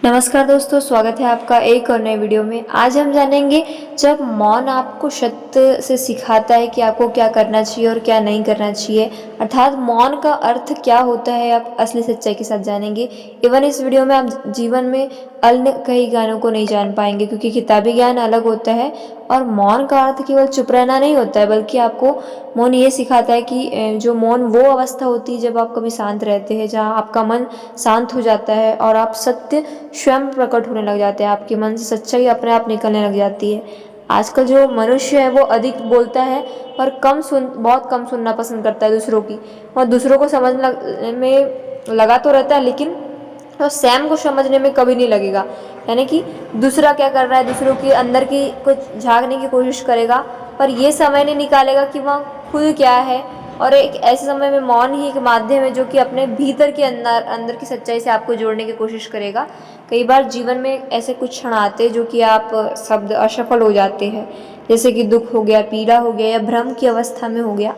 नमस्कार दोस्तों, स्वागत है आपका एक और नए वीडियो में। आज हम जानेंगे जब मौन आपको सत्य से सिखाता है कि आपको क्या करना चाहिए और क्या नहीं करना चाहिए, अर्थात मौन का अर्थ क्या होता है, आप असली सच्चाई के साथ जानेंगे। इवन इस वीडियो में आप जीवन में अन्य कई ज्ञानों को नहीं जान पाएंगे, क्योंकि किताबी ज्ञान अलग होता है और मौन का अर्थ केवल चुप रहना नहीं होता है, बल्कि आपको मौन ये सिखाता है कि जो मौन वो अवस्था होती है जब आप कभी शांत रहते हैं, जहाँ आपका मन शांत हो जाता है और आप सत्य स्वयं प्रकट होने लग जाते हैं, आपके मन से सच्चाई अपने आप निकलने लग जाती है। आजकल जो मनुष्य है वो अधिक बोलता है पर बहुत कम सुनना पसंद करता है दूसरों की, और दूसरों को समझने में लगा तो रहता है, लेकिन तो स्वयं को समझने में कभी नहीं लगेगा। यानी कि दूसरा क्या कर रहा है, दूसरों के अंदर की कुछ झांकने की कोशिश करेगा, पर ये समय नहीं निकालेगा कि वह खुद क्या है। और एक ऐसे समय में मौन ही एक माध्यम है जो कि अपने भीतर के अंदर की सच्चाई से आपको जोड़ने की कोशिश करेगा। कई बार जीवन में ऐसे कुछ क्षण आते हैं जो कि आप शब्द असफल हो जाते हैं, जैसे कि दुख हो गया, पीड़ा हो गया या भ्रम की अवस्था में हो गया।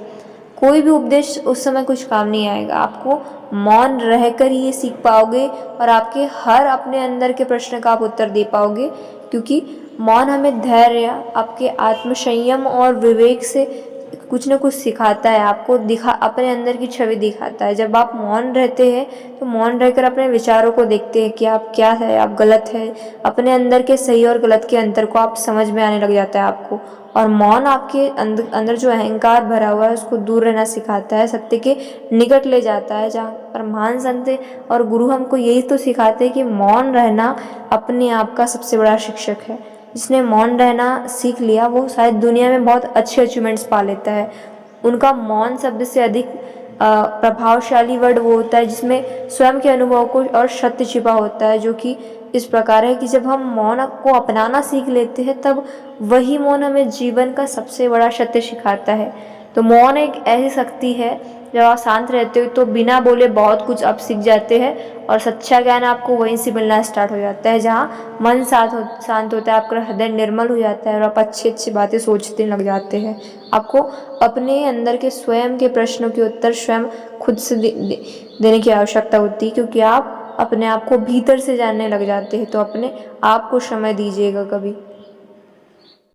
कोई भी उपदेश उस समय कुछ काम नहीं आएगा, आपको मौन रहकर ही ये सीख पाओगे और आपके हर अपने अंदर के प्रश्न का आप उत्तर दे पाओगे, क्योंकि मौन हमें धैर्य, आपके आत्मसंयम और विवेक से कुछ न कुछ सिखाता है, आपको अपने अंदर की छवि दिखाता है। जब आप मौन रहते हैं तो मौन रहकर अपने विचारों को देखते हैं कि आप क्या है, आप गलत है, अपने अंदर के सही और गलत के अंतर को आप समझ में आने लग जाता है आपको। और मौन आपके अंदर जो अहंकार भरा हुआ है उसको दूर रहना सिखाता है, सत्य के निकट ले जाता है। जहाँ पर महान संत और गुरु हमको यही तो सिखाते हैं कि मौन रहना अपने आप का सबसे बड़ा शिक्षक है। जिसने मौन रहना सीख लिया वो शायद दुनिया में बहुत अच्छे अचीवमेंट्स पा लेता है। उनका मौन शब्द से अधिक प्रभावशाली वर्ड वो होता है जिसमें स्वयं के अनुभव को और सत्य छिपा होता है, जो कि इस प्रकार है कि जब हम मौन को अपनाना सीख लेते हैं तब वही मौन हमें जीवन का सबसे बड़ा सत्य सिखाता है। तो मौन एक ऐसी शक्ति है, जब आप शांत रहते हो तो बिना बोले बहुत कुछ आप सीख जाते हैं और सच्चा ज्ञान आपको वहीं से मिलना स्टार्ट हो जाता है, जहाँ मन शांत होता है, आपका हृदय निर्मल हो जाता है और आप अच्छी अच्छी बातें सोचने लग जाते हैं। आपको अपने अंदर के स्वयं के प्रश्नों के उत्तर स्वयं खुद से देने की आवश्यकता होती है, क्योंकि आप अपने आप को भीतर से जानने लग जाते हैं। तो अपने आप को समय दीजिएगा कभी।